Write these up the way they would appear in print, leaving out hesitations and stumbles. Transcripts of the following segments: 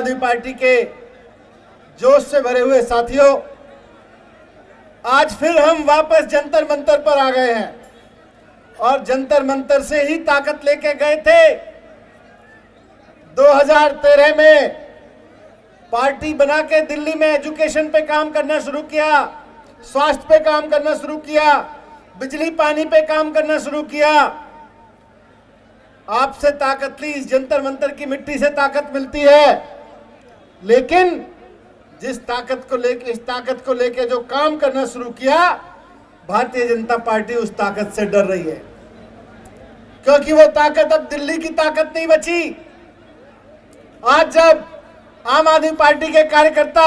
आदमी पार्टी के जोश से भरे हुए साथियों, आज फिर हम वापस जंतर मंतर पर आ गए हैं और जंतर मंतर से ही ताकत लेके गए थे। 2013 में पार्टी बना के दिल्ली में एजुकेशन पे काम करना शुरू किया, स्वास्थ्य पे काम करना शुरू किया, बिजली पानी पे काम करना शुरू किया। आपसे ताकत ली, इस जंतर मंतर की मिट्टी से ताकत मिलती है, लेकिन इस ताकत को लेके जो काम करना शुरू किया, भारतीय जनता पार्टी उस ताकत से डर रही है, क्योंकि वो ताकत अब दिल्ली की ताकत नहीं बची। आज जब आम आदमी पार्टी के कार्यकर्ता,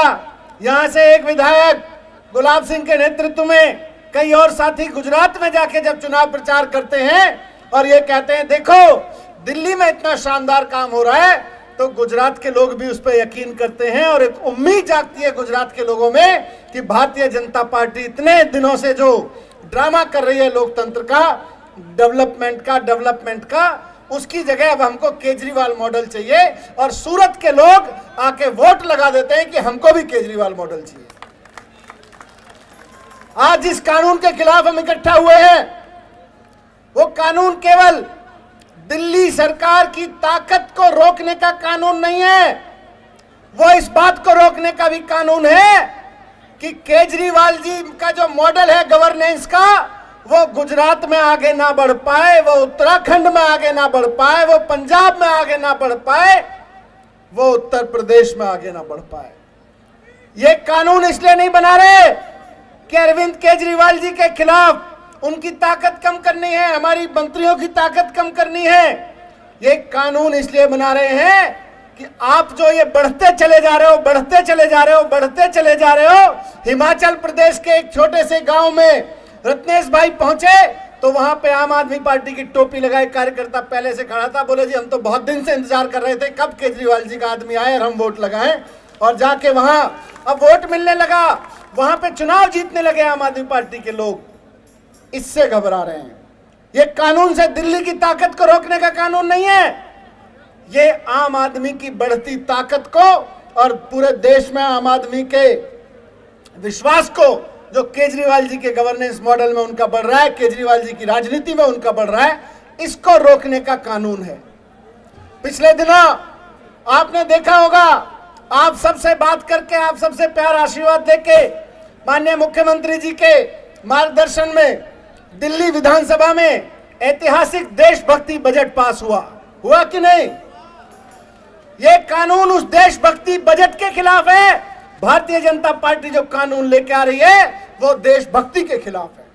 यहां से एक विधायक गुलाब सिंह के नेतृत्व में कई और साथी गुजरात में जाके जब चुनाव प्रचार करते हैं और ये कहते हैं देखो दिल्ली में इतना शानदार काम हो रहा है, तो गुजरात के लोग भी उस पर यकीन करते हैं और एक उम्मीद जागती है गुजरात के लोगों में कि भारतीय जनता पार्टी इतने दिनों से जो ड्रामा कर रही है लोकतंत्र का, डेवलपमेंट का, उसकी जगह अब हमको केजरीवाल मॉडल चाहिए। और सूरत के लोग आके वोट लगा देते हैं कि हमको भी केजरीवाल मॉडल चाहिए। आज जिस कानून के खिलाफ हम इकट्ठा हुए हैं, वो कानून केवल दिल्ली सरकार की ताकत को रोकने का कानून नहीं है, वो इस बात को रोकने का भी कानून है कि केजरीवाल जी का जो मॉडल है गवर्नेंस का, वो गुजरात में आगे ना बढ़ पाए, वो उत्तराखंड में आगे ना बढ़ पाए, वो पंजाब में आगे ना बढ़ पाए, वो उत्तर प्रदेश में आगे ना बढ़ पाए। ये कानून इसलिए नहीं बना रहे कि अरविंद केजरीवाल जी के खिलाफ उनकी ताकत कम करनी है, हमारी मंत्रियों की ताकत कम करनी है। ये कानून इसलिए बना रहे हैं कि आप जो ये बढ़ते चले जा रहे हो। हिमाचल प्रदेश के एक छोटे से गांव में रत्नेश भाई पहुंचे तो वहां पे आम आदमी पार्टी की टोपी लगाए कार्यकर्ता पहले से खड़ा था, बोले जी हम तो बहुत दिन से इंतजार कर रहे थे कब केजरीवाल जी का आदमी आए और हम वोट लगाएं। और जाके वहां अब वोट मिलने लगा, वहां पे चुनाव जीतने लगे आम आदमी पार्टी के लोग। इससे घबरा रहे हैं। ये कानून से दिल्ली की ताकत को रोकने का कानून नहीं है, ये आम आदमी की बढ़ती ताकत को और पूरे देश में आम आदमी के विश्वास को जो केजरीवाल जी के गवर्नेंस मॉडल में उनका बढ़ रहा है, केजरीवाल जी की राजनीति में उनका बढ़ रहा है, इसको रोकने का कानून है। पिछले दिनों आपने देखा होगा, आप सबसे बात करके, आप सबसे प्यार आशीर्वाद लेके माननीय मुख्यमंत्री जी के मार्गदर्शन में दिल्ली विधानसभा में ऐतिहासिक देशभक्ति बजट पास हुआ कि नहीं? यह कानून उस देशभक्ति बजट के खिलाफ है। भारतीय जनता पार्टी जो कानून लेके आ रही है वो देशभक्ति के खिलाफ है।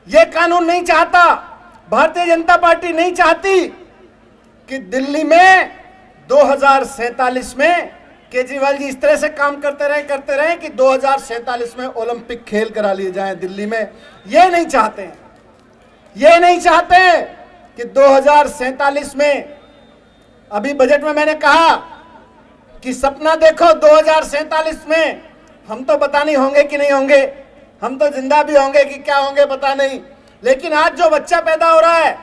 यह कानून नहीं चाहता, भारतीय जनता पार्टी नहीं चाहती कि दिल्ली में 2047 में केजरीवाल जी इस तरह से काम करते रहे कि 2047 में ओलंपिक खेल करा लिए जाएं दिल्ली में। ये नहीं चाहते हैं, ये नहीं चाहते हैं कि 2047 में, अभी बजट में मैंने कहा कि सपना देखो 2047 में, हम तो पता नहीं होंगे कि नहीं होंगे, हम तो जिंदा भी होंगे कि क्या होंगे पता नहीं, लेकिन आज जो बच्चा पैदा हो रहा है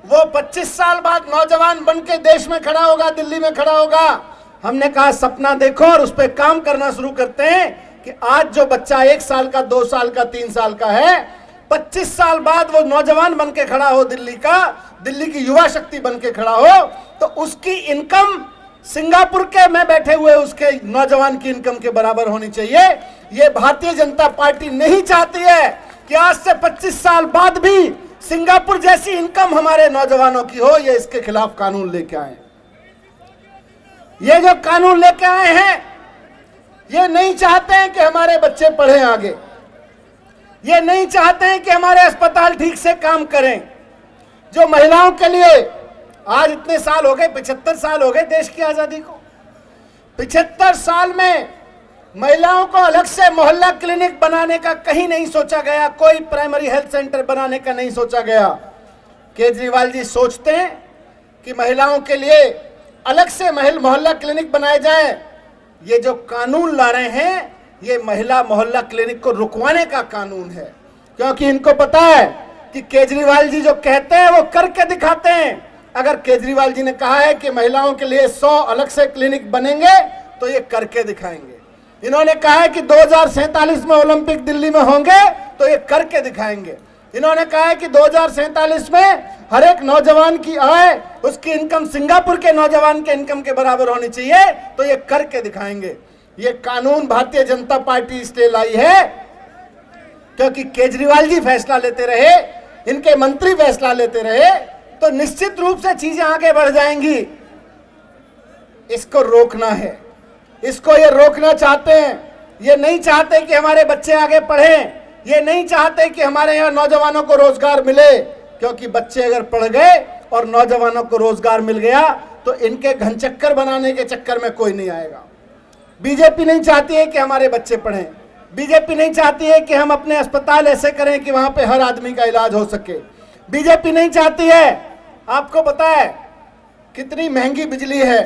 वो 25 साल बाद नौजवान बन के देश में खड़ा होगा, दिल्ली में खड़ा होगा। हमने कहा सपना देखो और उस पर काम करना शुरू करते हैं कि आज जो बच्चा 1 साल का, 2 साल का, 3 साल का है, 25 साल बाद वो नौजवान बन के खड़ा हो, दिल्ली की युवा शक्ति बन के खड़ा हो, तो उसकी इनकम सिंगापुर के में बैठे हुए उसके नौजवान की इनकम के बराबर होनी चाहिए। ये भारतीय जनता पार्टी नहीं चाहती है कि आज से 25 साल बाद भी सिंगापुर जैसी इनकम हमारे नौजवानों की हो। ये इसके खिलाफ कानून लेके आए। ये जो कानून लेके आए हैं, ये नहीं चाहते हैं कि हमारे बच्चे पढ़ें आगे, ये नहीं चाहते हैं कि हमारे अस्पताल ठीक से काम करें। जो महिलाओं के लिए आज इतने साल हो गए, 75 साल हो गए देश की आजादी को, 75 साल में महिलाओं को अलग से मोहल्ला क्लिनिक बनाने का कहीं नहीं सोचा गया, कोई प्राइमरी हेल्थ सेंटर बनाने का नहीं सोचा गया। केजरीवाल जी सोचते हैं कि महिलाओं के लिए अलग से मोहल्ला क्लिनिक बनाए जाएं। ये जो कानून ला रहे हैं, ये महिला मोहल्ला क्लिनिक को रुकवाने का कानून है, क्योंकि इनको पता है कि केजरीवाल जी जो कहते हैं वो करके दिखाते हैं। अगर केजरीवाल जी ने कहा है कि महिलाओं के लिए 100 अलग से क्लिनिक बनेंगे तो ये करके दिखाएंगे। इन्होंने कहा है कि 2047 में ओलंपिक दिल्ली में होंगे तो ये करके दिखाएंगे। इन्होंने कहा है कि 2047 में हर एक नौजवान की आय, उसकी इनकम सिंगापुर के नौजवान के इनकम के बराबर होनी चाहिए, तो ये करके दिखाएंगे। ये कानून भारतीय जनता पार्टी इसलिए लाई है क्योंकि केजरीवाल जी फैसला लेते रहे, इनके मंत्री फैसला लेते रहे, तो निश्चित रूप से चीजें आगे बढ़ जाएंगी। इसको रोकना है, इसको ये रोकना चाहते हैं। ये नहीं चाहते कि हमारे बच्चे आगे पढ़ें, ये नहीं चाहते कि हमारे यहाँ नौजवानों को रोजगार मिले, क्योंकि बच्चे अगर पढ़ गए और नौजवानों को रोजगार मिल गया तो इनके घनचक्कर बनाने के चक्कर में कोई नहीं आएगा। बीजेपी नहीं चाहती है कि हमारे बच्चे पढ़ें, बीजेपी नहीं चाहती है कि हम अपने अस्पताल ऐसे करें कि वहां पे हर आदमी का इलाज हो सके। बीजेपी नहीं चाहती है, आपको पता है कितनी महंगी बिजली है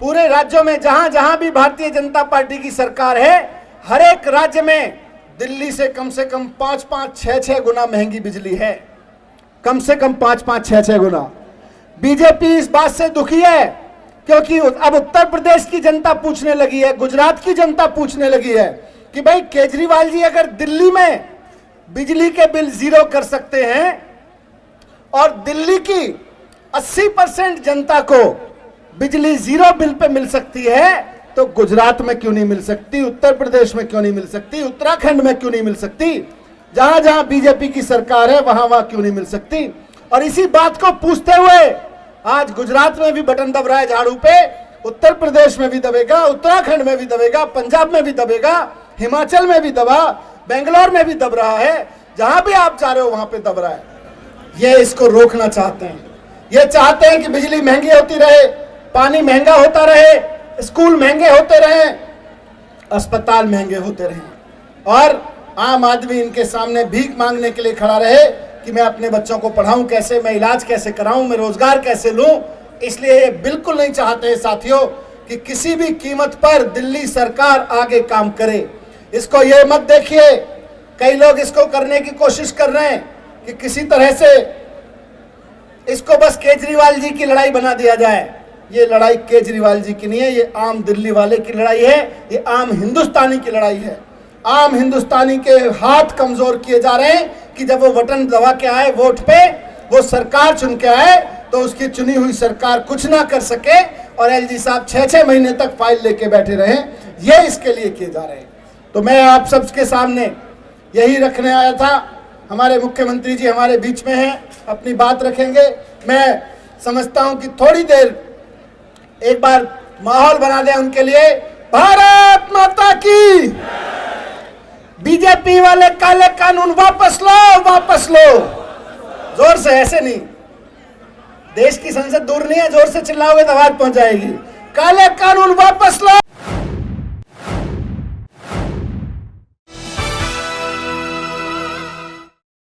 पूरे राज्यों में। जहां जहां भी भारतीय जनता पार्टी की सरकार है, हर एक राज्य में दिल्ली से कम 5-5, 6-6 गुना महंगी बिजली है, कम से कम 5-5, 6-6 गुना। बीजेपी इस बात से दुखी है क्योंकि अब उत्तर प्रदेश की जनता पूछने लगी है, गुजरात की जनता पूछने लगी है कि भाई केजरीवाल जी अगर दिल्ली में बिजली के बिल 0 कर सकते हैं और दिल्ली की 80% जनता को बिजली 0 बिल पे मिल सकती है, तो गुजरात में क्यों नहीं मिल सकती, उत्तर प्रदेश में क्यों नहीं मिल सकती, उत्तराखंड में क्यों नहीं मिल सकती, जहां जहां बीजेपी की सरकार है वहां वहां क्यों नहीं मिल सकती। और इसी बात को पूछते हुए आज गुजरात में भी बटन दब रहा है झाड़ू पे, उत्तर प्रदेश में भी दबेगा, उत्तराखंड में भी दबेगा, पंजाब में भी दबेगा, हिमाचल में भी दबा, बेंगलोर में भी दब रहा है, जहां भी आप जा रहे हो वहां पे दब रहा है। ये इसको रोकना चाहते हैं। ये चाहते हैं कि बिजली महंगी होती रहे, पानी महंगा होता रहे, स्कूल महंगे होते रहे, अस्पताल महंगे होते रहे, और आम आदमी इनके सामने भीख मांगने के लिए खड़ा रहे कि मैं अपने बच्चों को पढ़ाऊं कैसे, मैं इलाज कैसे कराऊं, मैं रोजगार कैसे लूं। इसलिए ये बिल्कुल नहीं चाहते साथियों कि किसी भी कीमत पर दिल्ली सरकार आगे काम करे। इसको ये मत देखिए, कई लोग इसको करने की कोशिश कर रहे हैं कि किसी तरह से इसको बस केजरीवाल जी की लड़ाई बना दिया जाए। ये लड़ाई केजरीवाल जी की नहीं है, ये आम दिल्ली वाले की लड़ाई है, ये आम हिंदुस्तानी की लड़ाई है। आम हिंदुस्तानी के हाथ कमजोर किए जा रहे हैं कि जब वो बटन दबा के आए वोट पे, वो सरकार चुन के आए, तो उसकी चुनी हुई सरकार कुछ ना कर सके और एलजी साहब 6-6 महीने तक फाइल लेके बैठे रहे। ये इसके लिए किए जा रहे हैं। तो मैं आप सबके सामने यही रखने आया था। हमारे मुख्यमंत्री जी हमारे बीच में हैं, अपनी बात रखेंगे। मैं समझता हूं कि थोड़ी देर एक बार माहौल बना दें उनके लिए। भारत माता की। बीजेपी वाले काले कानून वापस लो, वापस लो। जोर से, ऐसे नहीं, देश की संसद दूर नहीं है, जोर से चिल्लाओगे तो आवाज पहुंच जाएगी। काले कानून वापस लो।